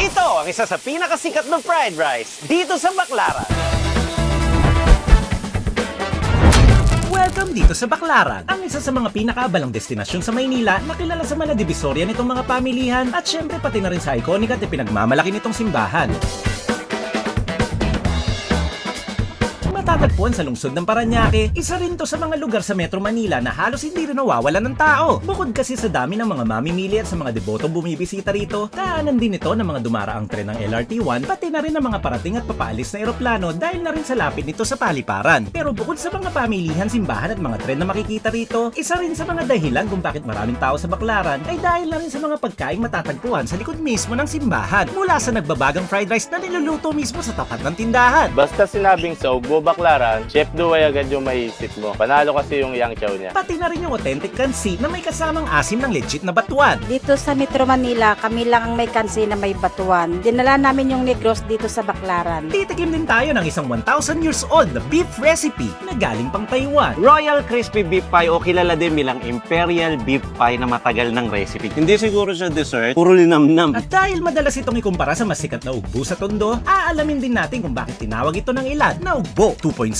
Ito ang isa sa pinakasikat ng fried rice dito sa Baclaran. Welcome dito sa Baclaran, ang isa sa mga pinakaabalang destinasyon sa Maynila na kilala sa mga divisorya nitong mga pamilihan at syempre pati na rin sa iconic at ipinagmamalaki nitong simbahan. Matatagpuan sa lungsod ng Parañaque, isa rin to sa mga lugar sa Metro Manila na halos hindi rin nawawalan ng tao. Bukod kasi sa dami ng mga mamimili at sa mga debotong bumibisita rito, daanan din ito ng mga dumaraang tren ng LRT1 pati na rin ng mga parating at papaalis na eroplano dahil na rin sa lapit nito sa paliparan. Pero bukod sa mga pamilihan, simbahan at mga tren na makikita rito, isa rin sa mga dahilan kung bakit maraming tao sa Baclaran ay dahil na rin sa mga pagkaing matatagpuan sa likod mismo ng simbahan. Mula sa nagbabagang fried rice na niluluto mismo sa tapat ng tindahan. Basta sinabing sa Ugbo, Baclaran, Chef Duway agad yung maisip mo. Panalo kasi yung yang chow niya. Pati na rin yung authentic kansi na may kasamang asim ng legit na batuan. Dito sa Metro Manila, kami lang ang may kansi na may batuan. Dinala namin yung negros dito sa Baclaran. Titikim din tayo ng isang 1,000 years old na beef recipe na galing pang Taiwan. Royal Crispy Beef Pie o kilala din bilang Imperial Beef Pie na matagal ng recipe. Hindi siguro siya dessert, puro linamnam. At dahil madalas itong ikumpara sa masikat na ugbo sa Tondo, aalamin din natin kung bakit tinawag ito ng ilan na Ugbo 2.0.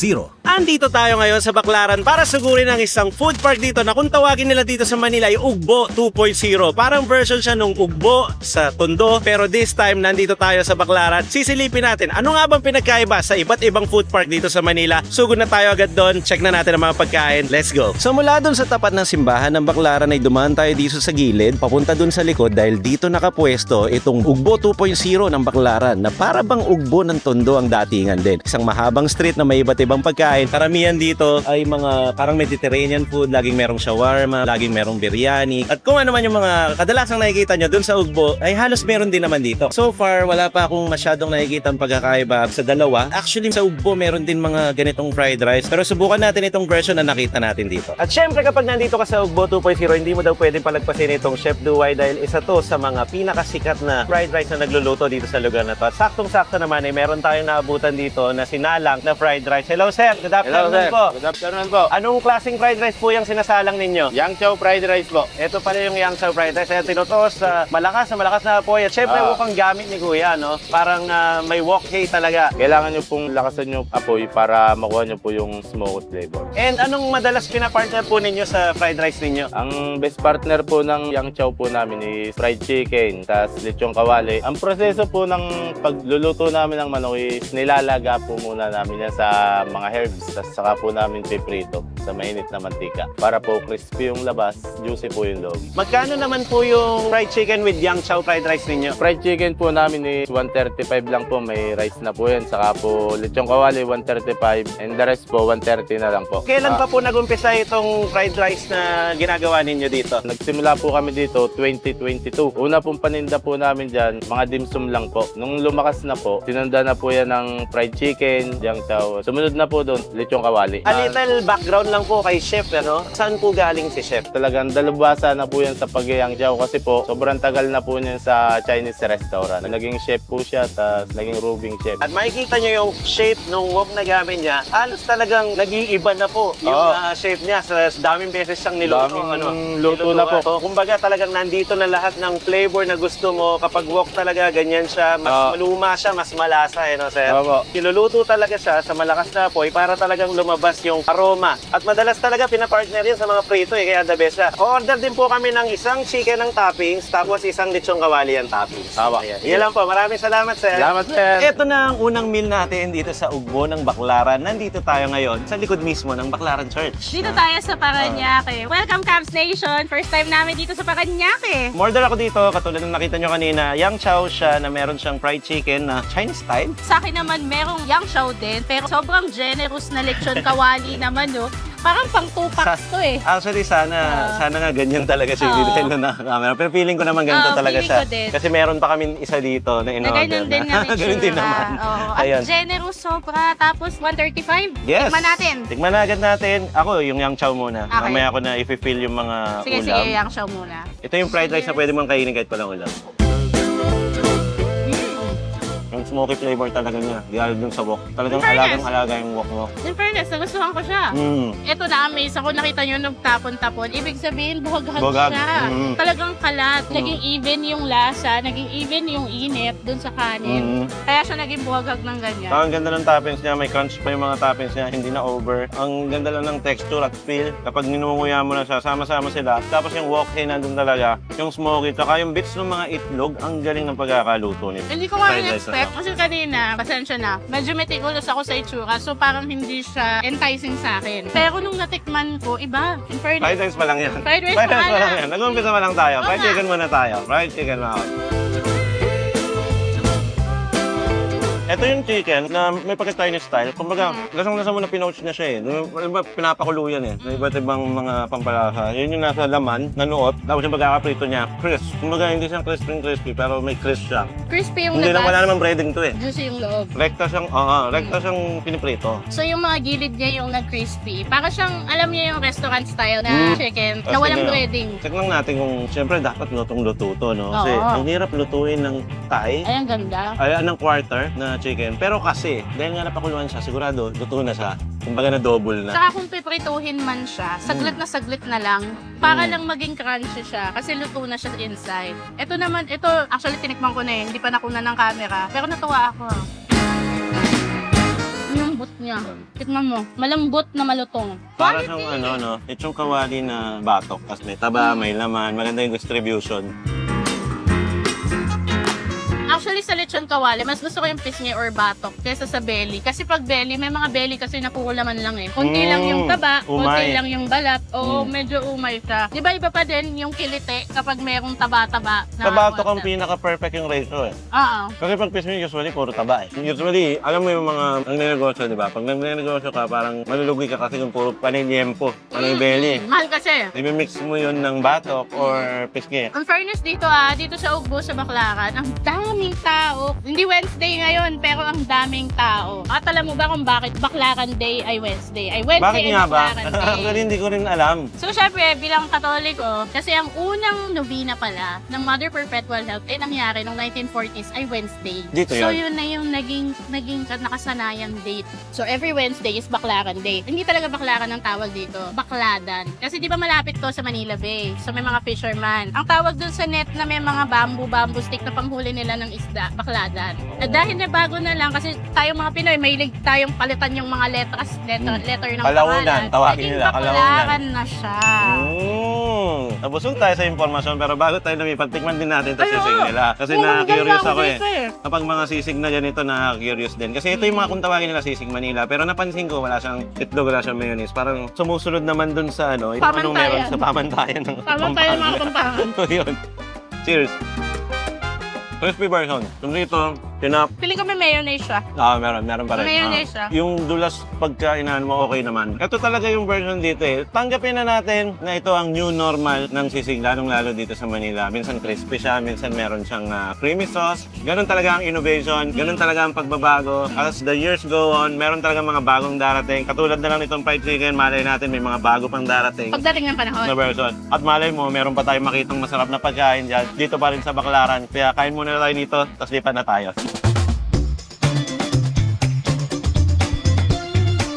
Andito tayo ngayon sa Baclaran para sugurin ang isang food park dito na kung tawagin nila dito sa Manila ay Ugbo 2.0. Parang version siya nung Ugbo sa Tondo, pero this time nandito tayo sa Baclaran. Sisilipin natin ano nga bang pinagkaiba sa iba't ibang food park dito sa Manila. Sugod na tayo agad doon, check na natin ang mga pagkain. Let's go! So mula doon sa tapat ng simbahan ng Baclaran ay dumaan tayo dito sa gilid, papunta doon sa likod dahil dito nakapwesto itong Ugbo 2.0 ng Baclaran na para bang Ugbo ng Tondo ang datingan din. Isang mahabang street na may iba't ibang pagkain. Karamihan dito ay mga parang Mediterranean food, laging merong shawarma, laging merong biryani. At kung ano man yung mga kadalasang nakikita nyo dun sa Ugbo, ay halos meron din naman dito. So far, wala pa akong masyadong nakikita ang pagkakaiba sa dalawa. Actually, sa Ugbo meron din mga ganitong fried rice. Pero subukan natin itong version na nakita natin dito. At syempre, kapag nandito ka sa Ugbo 2.0, hindi mo daw pwedeng palagpasin itong Chef Duway dahil isa to sa mga pinakasikat na fried rice na nagluluto dito sa lugar na to. At saktong-sakto naman ay meron tayong naabutan dito na sinalang na fried rice. Hello, sir. Good afternoon. Hello, sir. Po. Good afternoon po. Anong klaseng fried rice po yung sinasalang ninyo? Yang chow fried rice po. Ito pala yung yang chow fried rice. Ayan, tinutos sa malakas na apoy. At syempre, mukhang gamit ni Kuya, no? Parang may wok hay talaga. Kailangan nyo pong lakasan yung apoy para makuha nyo po yung smoked flavor. And anong madalas pinapartner po ninyo sa fried rice ninyo? Ang best partner po ng yang chow po namin is fried chicken, tas lechong kawali. Ang proseso po ng pagluluto namin ng manok is nilalaga po muna namin yan sa mga herbs, tas saka po namin piprito sa mainit na mantika. Para po crispy yung labas, juicy po yung loob. Magkano naman po yung fried chicken with yang chow fried rice ninyo? Fried chicken po namin is 135 lang po, may rice na po yan. Saka po lechong kawali 135 and the rest po 130 na lang po. Kailan pa po nag-umpisa itong fried rice na ginagawa ninyo dito? Nagsimula po kami dito 2022. Una pong paninda po namin dyan, mga dimsum lang po. Nung lumakas na po, sinunda na po yan ng fried chicken, yang chow. Sumunod na po doon, lechong kawali. A little background lang po kay Chef, ano? Saan po galing si Chef? Talagang dalubhasa na po yan sa pag-yang chow kasi po sobrang tagal na po niyan sa Chinese restaurant. Naging chef po siya, tapos naging roving chef. At makikita nyo yung shape ng wok na gamit niya, halos talagang nag-iiba na po yung shape niya sa daming beses siyang niluto. Daming luto na po. So, kumbaga talagang nandito na lahat ng flavor na gusto mo. Kapag wok talaga, ganyan siya. Mas maluma siya, mas malasa, no, sir? Opo. Niluluto talaga siya sa malakas na apoy para talagang lumabas yung aroma. At madalas talaga pinapartner yan sa mga prito, kaya the best siya. O-order din po kami ng isang chicken ng toppings, tapos isang lechong kawali ang toppings. Tama. Yan lang po. Maraming salamat, sir. Salamat, sir. Ito na ang unang meal natin dito sa Ugbo ng Baclaran. Nandito tayo ngayon sa likod mismo ng Baclaran Church. Dito tayo sa Parañaque. Welcome, Camps Nation! First time namin dito sa Parañaque. Umorder ako dito, katulad ng nakita nyo kanina, yang chow siya na meron siyang fried chicken na Chinese style. Sa akin naman, merong yang chow din, pero sobrang generous na lechon kawali naman, no? Parang pang 2 packs to eh. Actually, sana nga ganyan talaga siya dahil na camera. Pero feeling ko naman ganito talaga feeling siya. ko din. Kasi meron pa kami isa dito na in-order. Ganun din na lechon. Ganun din naman. At Ayun. generous sobra. Tapos 135. Yes. Tikman natin. Tikman na agad natin. Ako, yung yang chow muna. Okay. Mamaya ko na i-fill yung mga Sige, ulam. sige, yang chow muna. Ito yung fried rice na pwede mong kainin kahit walang ulam. Ang smoky flavor talaga niya. Di dun sa wok. Talagang Fairness. alagang-alaga yung wok mo. In fairness, nagustuhan ko siya. Ito na-amaze ako, nakita nyo nagtapon-tapon. Ibig sabihin, buhag-hag Buhag. siya. Talagang kalat. Naging even yung lasa, naging even yung init dun sa kanin. Kaya siya naging buhag-hag ng ganyan. Ang ganda ng toppings niya, may crunch pa yung mga toppings niya, hindi na over. Ang ganda lang ng texture at feel. Kapag ninunguya mo na siya, sama-sama sila. Tapos yung wok nandun talaga, yung smoky, tsaka yung bits ng mga itlog, ang galing ng pagkakaluto nito. Hindi ko nga Fried rice in-expect kasi kanina, pasensya na, medyo meticulous ako sa itsura so parang hindi siya enticing sa akin. Pero nung natikman ko, iba. In fairness, Fried rice pa lang yan. Fried rice pa pa lang lang. yan. Nag-umpisa pa lang tayo. Oo Fried nga. chicken muna tayo. Fried chicken muna. Ito yung chicken na may pagka-Chinese style. Kumbaga, lasang-lasa mo na pinoach na siya eh. Diba, pinapakulo yan eh. May iba't ibang mga pampalasa. Yun yung nasa laman, nanuot. Tapos yung pagkakaprito niya, crisp. Kumbaga, hindi siyang crispy, pero may crisp siya. Crispy yung Hindi lang, labas, wala namang breading to eh. juicy yung loob. Rekta siyang piniprito. So yung mga gilid niya yung nag-crispy. Para siyang, alam niya yung restaurant style na chicken na Tapos walang tingnan, breading. Check lang natin kung, siyempre dapat lutong-luto to, no? Kasi Oo. ang hirap lutuin ng Thai. Ay, ang ganda. Ay, ng quarter na chicken. Pero kasi, dahil nga napakuluan siya, sigurado, luto na siya. Kumbaga na double na. Saka kung piprituhin man siya, saglit na lang, para lang maging crunchy siya kasi luto na siya inside. Ito naman, actually tinikman ko na eh, hindi pa nakuna ng camera, pero natuwa ako. Yung lambot niya. Tikman mo, malambot na malutong. Para siyang itong kawali na batok. Kasi may taba, may laman, maganda yung distribution. Actually, sa lechon kawali, mas gusto ko yung pisngi or batok kaysa sa belly. Kasi pag belly, may mga belly kasi na puro laman lang eh. Konti lang yung taba, konti umay. lang yung balat. Oo, medyo umay siya. Di ba iba pa din yung kilite kapag merong taba-taba na Sa batok ang water? pinaka-perfect yung ratio eh. Oo. Kasi pag pisngi, usually puro taba eh. Usually, alam mo yung mga nagnenegosyo, di ba? Pag nagnenegosyo ka, parang malulugi ka kasi kung puro paniniempo. Ano yung belly? Mahal kasi. I-mix mo yun ng batok or pisngi. Ang fairness dito dito sa Ugbo sa Baclaran, ang daming tao. Hindi Wednesday ngayon, pero ang daming tao. At alam mo ba kung bakit Baclaran Day ay Wednesday? Ay Wednesday Bakit ay nga ba? Baclaran Day. Actually, hindi ko rin alam. So, syempre, bilang Katoliko, kasi ang unang nobina pala ng Mother Perpetual Health ay nangyari noong 1940s ay Wednesday. Dito So, yun. yun na yung naging nakasanayan date. So, every Wednesday is Baclaran Day. Hindi talaga Baclaran ang tawag dito. Bakladan. Kasi di ba malapit to sa Manila Bay? So, may mga fisherman. Ang tawag dun sa net na may mga bamboo stick na panghuli nila ng isda, Bakladan. At dahil na bago na lang, kasi tayong mga Pinoy, mahilig tayong palitan yung mga letter ng Kalaunan, pangalan. tawagin Naging nila, kalaunan. Baklaran na siya. Nabusog tayo sa impormasyon pero bago tayo lumipat, tikman din natin ito Ay, sisig oo. nila. Kasi Oo, na-curious ganda ako dito eh. Kapag mga sisig na ganito, na-curious din. Kasi ito yung mga kung tawagin nila sisig Manila. Pero napansin ko, wala siyang itlog, wala siyang mayonnaise. Parang sumusunod naman dun sa yung anong Pamantayan. meron sa pamantayan ng Pamantayan mga Pampanga. Kapampangan. So, yun. Cheers. Crispy version. Kung dito, tinap. Piling ko may mayonnaise siya. Meron pa rin. Mayonnaise siya. Yung dulas pagkainan mo, okay naman. Ito talaga yung version dito eh. Tanggapin na natin na ito ang new normal ng sisig, lalong-lalo dito sa Manila. Minsan crispy siya, minsan meron siyang creamy sauce. Ganun talaga ang innovation, ganun talaga ang pagbabago. As the years go on, meron talaga mga bagong darating. Katulad na lang nitong fried chicken, malay natin may mga bago pang darating Pagdating ng panahon. na version. At malay mo, meron pa tayong makitang masarap na pagkain dyan. Dito pa rin sa Baclaran. Kaya kain muna tayo dito, tapos lipat na tayo.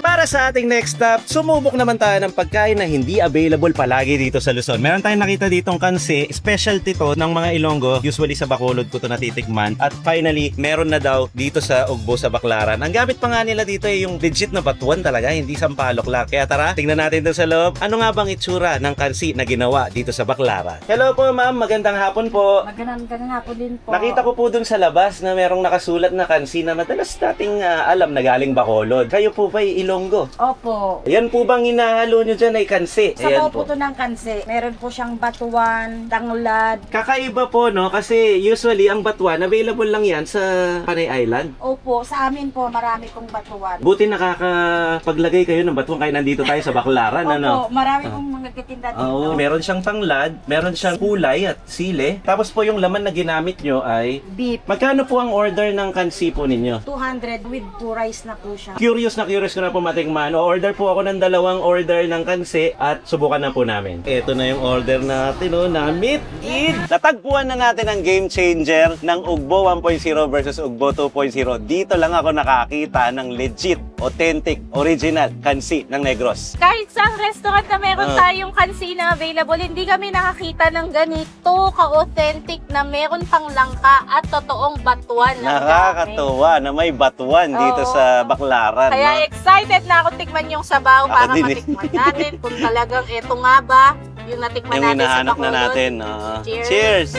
Para sa ating next stop, sumubok naman tayo ng pagkain na hindi available palagi dito sa Luzon. Meron tayong nakita ditong kansi, specialty to ng mga Ilonggo. Usually sa Bacolod ko to natitikman. At finally, meron na daw dito sa Ugbo sa Baclaran. Ang gamit pa nga nila dito ay yung legit na batuan talaga, hindi sampalok lang. Kaya tara, tingnan natin doon sa loob. Ano nga bang itsura ng kansi na ginawa dito sa Baclaran? Hello po ma'am, magandang hapon po. Magandang hapon din po. Nakita ko po dun sa labas na merong nakasulat na kansi na madalas nating alam na galing Bacolod. Kayo po ba Ilonggo? Opo. Yan po bang hinahalo nyo dyan ay kansi? Sa po to ng kansi, meron po siyang batuan, tanglad. Kakaiba po, no? Kasi usually ang batuan, available lang yan sa Panay Island. Opo, sa amin po marami pong batuan. Buti nakakapaglagay kayo ng batuan kaya nandito tayo sa Baclaran, Opo, ano? marami pong mga nagtitinda dito. Oo, meron siyang tanglad, meron siyang kulay at sile. Tapos po yung laman na ginamit nyo ay... Beef, Magkano po ang order ng kansi po ninyo? 200 with 2 rice na po siya. Curious ko na po, Mate titikman. O-order po ako ng 2 order ng kansi at subukan na po namin. Ito na yung order natin, oh, na meat eat. Natagpuan na natin ang game changer ng Ugbo 1.0 versus Ugbo 2.0. Dito lang ako nakakita ng legit, authentic, original kansi ng Negros. Kahit sa restaurant na meron tayong kansi na available, hindi kami nakakita ng ganito ka-authentic na meron pang langka at totoong batuan ng Nakakatuwa na may batuan dito Oo. sa Baclaran. Kaya no? excited na ako tikman yung sabaw Ako para din eh. matikman natin kung talagang eto nga ba yung natikman Yung natin sa hinahanap na Bacolod. natin. Cheers. Cheers!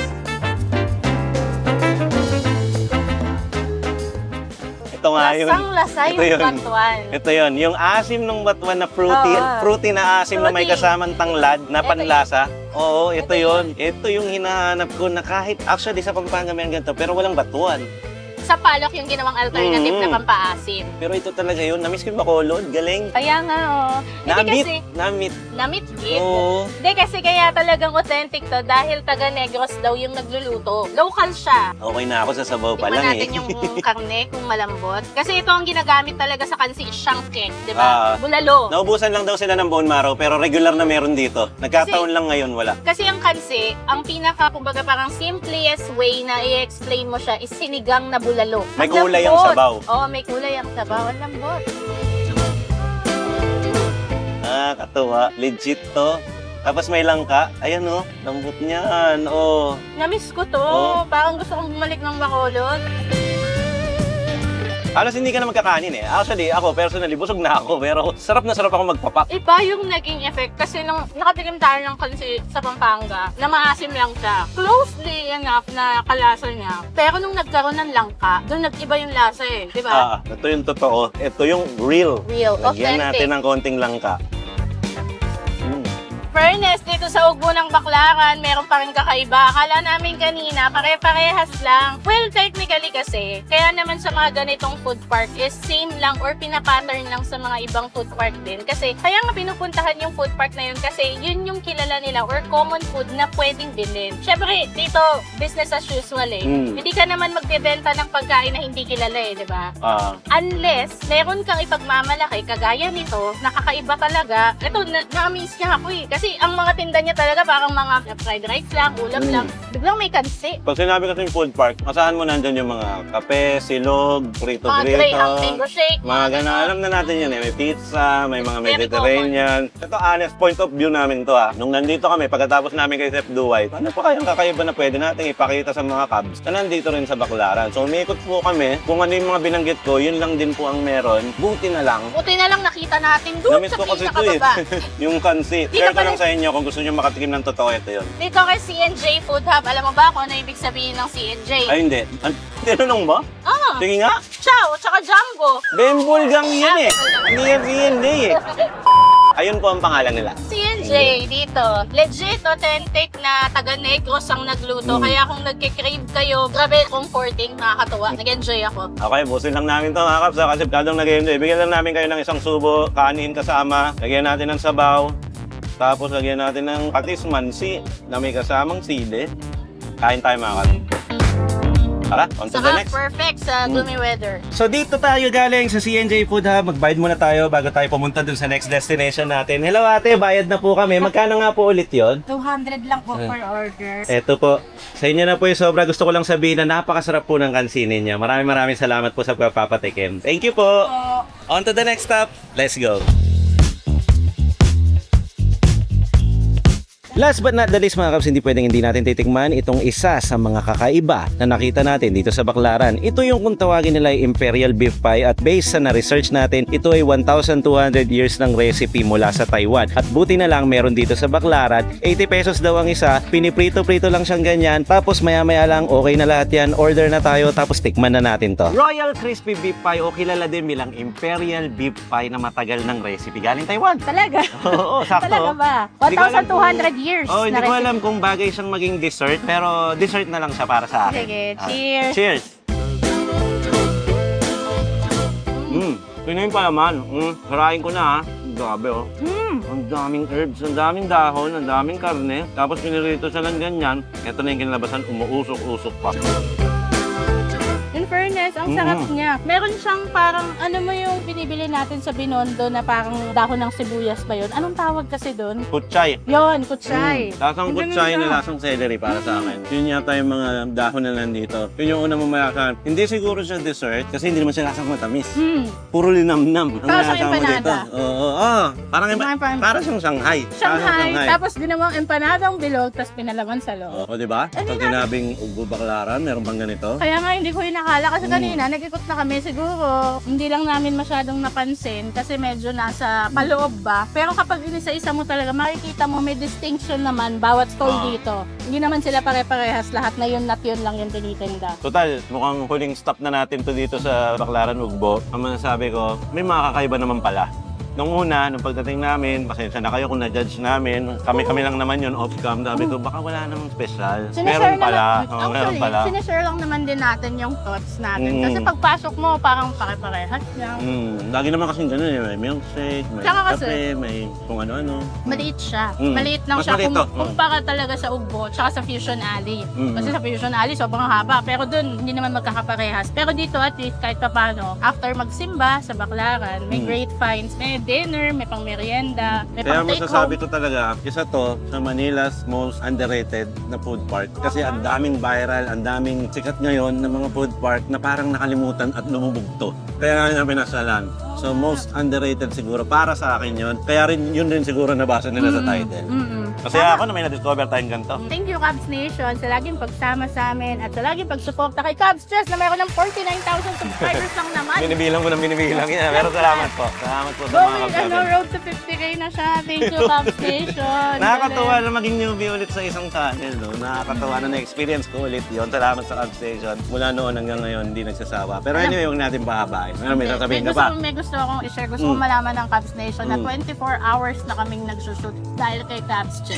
Ito nga yun. Lasang-lasa Ito yung yun. batuan. Ito yun, yung asim ng batuan na fruity, Oo. fruity na asim na may Fruity. kasamang tanglad na Ito panlasa. Oo, ito Ito yun. Ito yung hinahanap ko na kahit actually sa Pampanga meron ganito, pero walang batuan. Sa palok yung ginawang alternative Mm. na pampaasim. Pero ito talaga yun. Na-miss ko yung Bacolod. Galing. Kaya nga, oh. Hindi kasi, Na-meet. namit it. Oo. Hindi kasi kaya talagang authentic to dahil taga Negros daw yung nagluluto. Local siya. Okay na ako sa sabaw pa Tingnan lang natin eh. yung karne kung malambot. Kasi ito ang ginagamit talaga sa kansi, shank, di Ah. ba? Bulalo. Naubusan lang daw sila ng bone marrow pero regular na meron dito. Nagkataon lang ngayon wala. Kasi ang kansi, ang pinaka, kumbaga parang simplest way na i-explain mo siya is sinigang na bulalo. May Ang kulay ang lambot. sabaw. Oo, may kulay ang sabaw. Ang lambot. Katuwa. Legit to. Tapos may langka. Ayan oh, lambot niyan. Oh. Namiss ko to. Oo. Parang gusto kong bumalik ng Bacolod. Halos hindi ka na magkakanin eh. Actually, ako personally, busog na ako. Pero sarap na sarap ako magpapak. Iba yung naging effect kasi nung nakatikim tayo ng kansi sa Pampanga, na maasim lang siya. Closely enough na kalasa niya. Pero nung nagkaroon ng langka, doon nag-iba yung lasa eh. Di ba? Ito yung totoo. Ito yung real. Real, Lagyan authentic. natin ng konting langka. Fairness, dito sa Ugbo ng Baclaran, meron pa rin kakaiba. Akala namin kanina, pare-parehas lang. Well, technically kasi, kaya naman sa mga ganitong food park is same lang or pinapattern lang sa mga ibang food park din. Kasi kaya nga pinupuntahan yung food park na yun kasi yun yung kilala nila or common food na pwedeng bilhin. Syempre, dito, business as usual eh. Hindi ka naman magbebenta ng pagkain na hindi kilala eh, di ba? Unless, meron kang ipagmamalaki, kagaya nito, nakakaiba talaga. Ito, na-amaze niya ako eh. Kasi ang mga tinda niya talaga parang mga fried rice lang, ulam lang. Biglang may kansi. Pag sinabi kasi yung food park, asahan mo nandyan yung mga kape, silog, Mga prito-prito. graham mango shake. Mga gana, alam na natin yan eh. May pizza, may mga Very Mediterranean. Ito honest point of view namin to Nung nandito kami, pagkatapos namin kay Chef Duway, ano pa kayang kakaiba na pwede natin ipakita sa mga cabs na nandito rin sa Baclaran. So umikot po kami, kung ano yung mga binanggit ko, yun lang din po ang meron. Buti na lang. Buti na lang nakita natin doon Namiss sa ko kasi ito pinakababa. yung kansi. Dito Share ko pala- lang sa inyo kung gusto nyo makatikim ng totoo, ito yun. Dito kay C&J Food Hub, alam mo ba kung ano ibig sabihin ng C&J? Ay hindi. Tinanong ba? Ah, Sige nga. Chow, tsaka Jumbo. Bembol gang yan eh. Hindi yan C&J eh. Ayun po ang pangalan nila. C&J dito. Legit, authentic na taga Negros ang nagluto. Kaya kung nagkikrave kayo, grabe comforting, nakakatuwa. Nag-enjoy ako. Okay, busin lang namin to mga kaps kasi kadong nag-enjoy. Bigyan lang namin kayo ng isang subo, kanin kasama. Lagyan natin ng sabaw. Tapos lagyan natin ng patis mansi na may kasamang sili. Kain tayo mga kaps. Tara, on to the Saka next. perfect sa gloomy weather. So dito tayo galing sa C&J Food Hub. Magbayad muna tayo bago tayo pumunta dun sa next destination natin. Hello ate, bayad na po kami. Magkano nga po ulit yon? 200 lang po per order. Eto po, sa inyo na po yung sobra. Gusto ko lang sabihin na napakasarap po ng kansinin niya. Maraming salamat po sa pagpapatikim. Thank you po. On to the next stop. Let's go. Last but not the least mga kaps, hindi pwedeng hindi natin titikman itong isa sa mga kakaiba na nakita natin dito sa Baclaran. Ito yung kung tawagin nila ay Imperial Beef Pie at based sa na-research natin, ito ay 1,200 years ng recipe mula sa Taiwan. At buti na lang meron dito sa Baclaran, 80 pesos daw ang isa, piniprito-prito lang siyang ganyan, tapos maya-maya lang okay na lahat yan, order na tayo, tapos tikman na natin to. Royal Crispy Beef Pie o kilala din bilang Imperial Beef Pie na matagal ng recipe galing Taiwan. Talaga? Oo, sakto. Talaga ba? Hindi ko alam 1,200 years. Oh, hindi na ko recipe. alam kung bagay siyang maging dessert, pero dessert na lang siya para sa akin. Sige, Ah, cheers. Cheers! Pinoy pa naman. Sarayin ko na ha. Grabe oh. Ang daming herbs, ang daming dahon, ang daming karne. Tapos pinirito siya ng ganyan. Ito na yung kinalabasan, umuusok-usok pa. In fairness, fairness, ang sarap niya. Meron siyang parang, ano mo yung binibili natin sa Binondo na parang dahon ng sibuyas ba yun? Anong tawag kasi doon? Kutsay. Yon, kutsay. Lasang Ang kutsay ganda. na lasang celery para sa akin. Yun yata yung mga dahon na nandito. Yun yung una mong malakasan. Hindi siguro siya dessert kasi hindi naman siya lasang matamis. Puro linamnam. Ang Parang lasa mo dito. empanada. Oo. Parang Parang siyang Shanghai. Shanghai, tapos ginawang empanadang bilog, tapos pinalaman sa loob. Oo, di ba? Pag sinabing ugbo baklaran, meron bang ganito? Kaya nga hindi ko inakala kasi kanina nag-ikot na kami siguro hindi lang namin masyadong napansin kasi medyo nasa paloob ba. Pero kapag inisa-isa mo talaga makikita mo may distinction naman bawat stall dito. Hindi naman sila pare-parehas lahat na yun at yun lang yung tinitinda. Total, mukhang huling stop na natin to dito sa Baclaran Ugbo. Ang masasabi ko, may mga kakaiba naman pala. Nung una, nung pagdating namin, pasensya na kayo kung na-judge namin. Kami lang naman yun off-cam. Sabi ko, baka wala namang special. Meron pala. Oo, meron pala. Sinishare lang naman din natin yung thoughts natin. Kasi pagpasok mo, parang pare-parehas lang. Lagi naman kasing ganun eh. May milkshake, may Tsaka kasi, kape, may kung ano-ano. Maliit siya. Mm. Maliit lang Mas siya maliit to. kumpara talaga sa Ugbo tsaka sa Fusion Alley. Mm. Kasi sa Fusion Alley sobrang haba pero dun hindi naman magkakaparehas. Pero dito at least kahit paano, after magsimba sa Baclaran, may great finds, may dinner, may pang merienda, may Kaya pang take masasabi home. to talaga, isa to sa Manila's most underrated na food park. Kasi ang daming viral, ang daming sikat ngayon ng mga food park na parang nakalimutan at lumubugto. Kaya nga namin pinasalan. So most underrated siguro para sa akin yun. Kaya rin yun din siguro nabasa nila sa title. Kasi ako na may na-discover tayong ganito. Thank you Cubs Nation sa laging pagsama sa amin at sa laging pagsuporta kay Cubs Chess na mayroon ng 49,000 subscribers lang naman. Binibilang ko ng binibilang yan. Pero salamat po. Salamat po sa mga Going kapatid. road to 50k na siya. Thank you Cubs Nation. Nakakatuwa na maging newbie ulit sa isang channel, no? Nakakatuwa na na-experience ko ulit yun. Salamat sa Cub Station. Mula noon hanggang ngayon, hindi nagsasawa. Pero anyway, huwag natin pahabain. Ano may sasabihin ka pa? May gusto akong i-share. Gusto kong malaman ng Cubs Nation na 24 hours na kaming nagsushoot dahil kay Cubs Chess.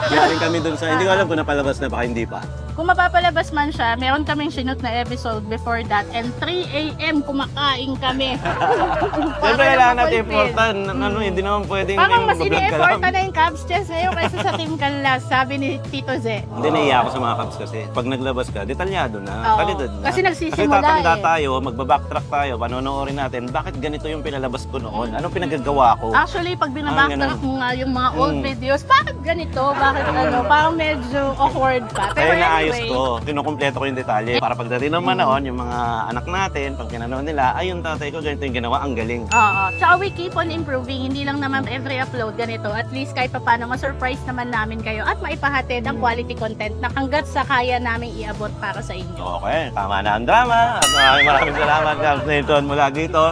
Galing kami dun sa, hindi ko alam kung napalabas na baka hindi pa. Kung mapapalabas man siya, meron kaming shoot na episode before that and 3 a.m. kumakain kami. Siyempre kailangan natin important. Ano, hindi naman pwedeng Parang mas mag-vlog ka ini-effort lang. na yung Cubs Chess ngayon kaysa sa Team Canlas, sabi ni Tito Ze. Hindi naiya ako sa mga Cubs kasi. Pag naglabas ka, detalyado na, Oo. kalidad na. Kasi nagsisimula Kasi tatanda eh. tayo, magbabacktrack tayo, panonoorin natin, bakit ganito yung pinalabas ko noon? Anong pinagagawa ko? Actually, pag binabacktrack ganun. mo nga yung mga old videos, bakit ganito? Bakit ano? Parang medyo awkward pa. Pero Kaya naayos anyway, ko, kinukumpleto ko yung detalye. Para pagdating ng manahon, yung mga anak natin, pag tinanong nila, ay yung tatay ko, ganito yung ginawa, ang galing. Oo. Tsaka we keep on improving. Hindi lang naman every upload ganito. At least kahit pa paano, ma-surprise naman namin kayo at maipahatid ang quality content na hanggat sa kaya namin iabot para sa inyo. Okay, tama na ang drama. At maraming salamat, Cubs Nation, mula dito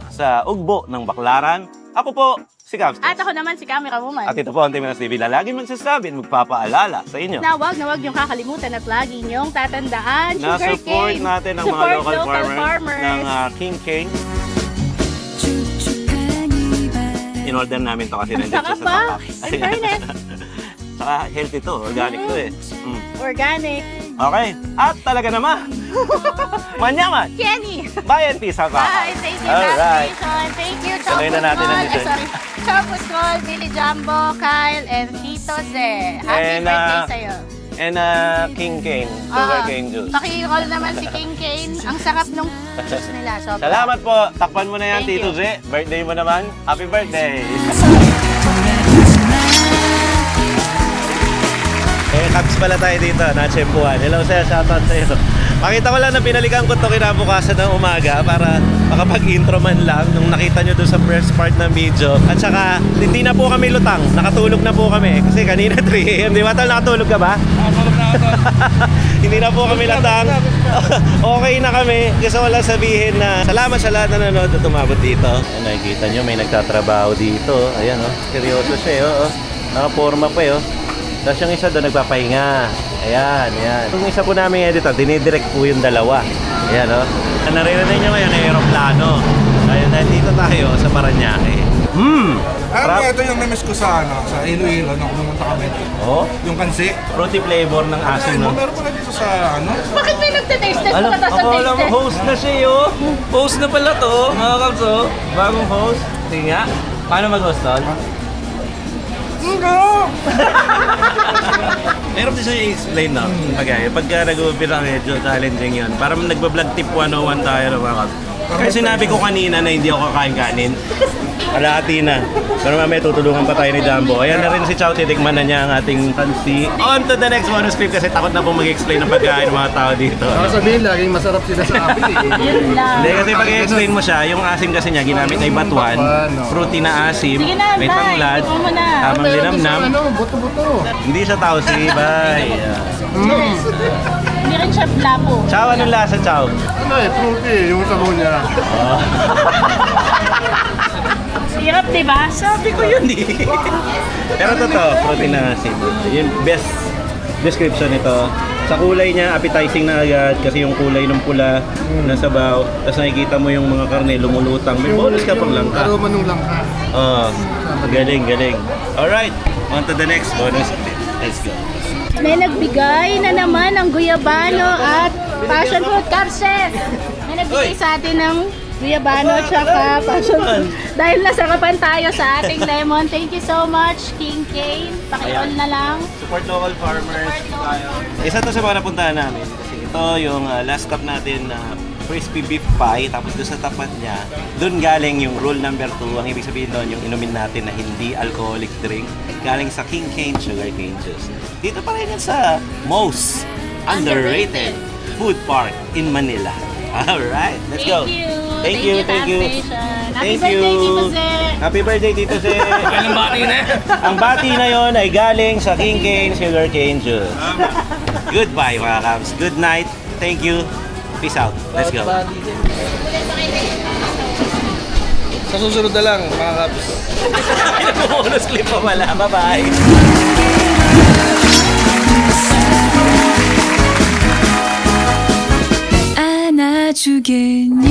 sa Ugbo ng Baclaran. Ako po, si Cubs. At ako naman si Camera Woman. At ito po ang Team Nas TV na laging magsasabi at magpapaalala sa inyo. Na wag niyong kakalimutan at lagi niyong tatandaan Na sugar support cane. natin ang Support mga local farmers ng King King. In-order namin to kasi nandiyan siya Saka sa pa, tapak. in fairness, Saka healthy to, organic to eh. organic. Okay, at talaga naman, manyaman, Kenny! bayan pisa pa. Bye! Thank you, Alright. Nation. Thank you, Chow Tuloy na natin ang design. Sorry. Chow Puskol, Billy Jumbo, Kyle, and Tito Ze. Happy And, birthday sa'yo. And King Cane, sugar cane juice. Paki-roll naman si King Kane. Ang sarap nung juice nila. Sobra. Salamat po, takpan mo na yan, Thank Tito you. Z. Birthday mo naman, happy birthday! Eh, Cubs pala tayo dito, na-chempuan. Hello sir, shoutout sa iyo. Makita ko lang na pinalikan ko ito kinabukasan ng umaga para makapag-intro man lang nung nakita nyo doon sa first part ng video. At saka, hindi na po kami lutang. Nakatulog na po kami. Kasi kanina 3 a.m. Di ba, Tol? Nakatulog ka ba? Tulog na ako. Hindi na po kami latang. Okay na kami. Gusto ko lang sabihin na salamat sa lahat na nanonood at tumabot dito. Ayan, nakikita nyo, may nagtatrabaho dito. Ayan, oh. Seryoso siya, oh. Nakaporma pa, oh. Tapos yung isa doon nagpapahinga. Ayan, ayan. Yung isa po namin editor, dinidirect po yung dalawa. Ayan, oh. Naririnig nyo ngayon, aeroplano. Ayun, nandito tayo sa Parañaque. Ano ito yung namiss ko sa Iloilo nung pumunta kami. Oh, Yung kansi. fruity flavor ng asin, no? Meron pala dito sa Bakit may nagtitaste test? Alam, Pagkatapos ako ng alam mo, taste test? host na siya, oh. Host na pala to, mga kabs, oh. Bagong host. Sige nga. Paano mag-host, Tol? Meron din siya i-explain, no? Pagka nag-uupira medyo challenging yun. Parang nagbablog tip 101 tayo ng mga Kaya sinabi ko kanina na hindi ako kakain kanin. Kalahati na. Pero mamaya tutulungan pa tayo ni Jumbo. Ayan na rin si Chow, titikman na niya ang ating tansi. On to the next bonus clip kasi takot na po mag-explain ng pagkain ng mga tao dito. Sabihin, laging masarap sila sa akin eh. Yun lang. Hindi kasi pag i-explain mo siya, yung asim kasi niya ginamit ay batuan, fruity na asim, Sige na, may Tay. tanglad, Ikaw mo na. tamang linamnam. Buto-buto. Hindi siya tausi, bye. Hindi rin siya lapo. Chow, anong lasa, Chow? Ano eh, fruity, yung sabaw niya. Hirap, di ba? Sabi ko yun eh. Pero totoo, fruity na asim. Yung best description nito. Sa kulay niya, appetizing na agad kasi yung kulay ng pula na sabaw. Tapos nakikita mo yung mga karne lumulutang. May bonus ka pang langka. Aroma nung langka. Oh, galing, galing. Alright, on to the next bonus clip. Let's go. May nagbigay na naman ng guyabano at passion fruit capses. May nagbigay sa atin ng guyabano tsaka passion fruit. Dahil nasarapan tayo sa ating lemon. Thank you so much, King Kane. Paki-on na lang. Support local farmers. Isa to sa mga napuntahan namin. Kasi ito yung last stop natin na crispy beef pie. Tapos doon sa tapat niya, doon galing yung rule number 2. Ang ibig sabihin doon, yung inumin natin na hindi alcoholic drink. Galing sa King Kane Sugar Cane Juice. Dito pa rin yan sa most underrated food park in Manila. Alright, let's go. Thank you. Thank you. Happy Thank birthday, you. Tito Ze. Happy birthday, Tito Ze. Anong bati na? Ang bati na yon ay galing sa King Kane Sugar Cane Juice. Goodbye, mga Cubs. Good night. Thank you. Peace out. Let's go. Sa susunod na lang, mga kabis. Bonus clip pa pala. Bye-bye. 안아주겠니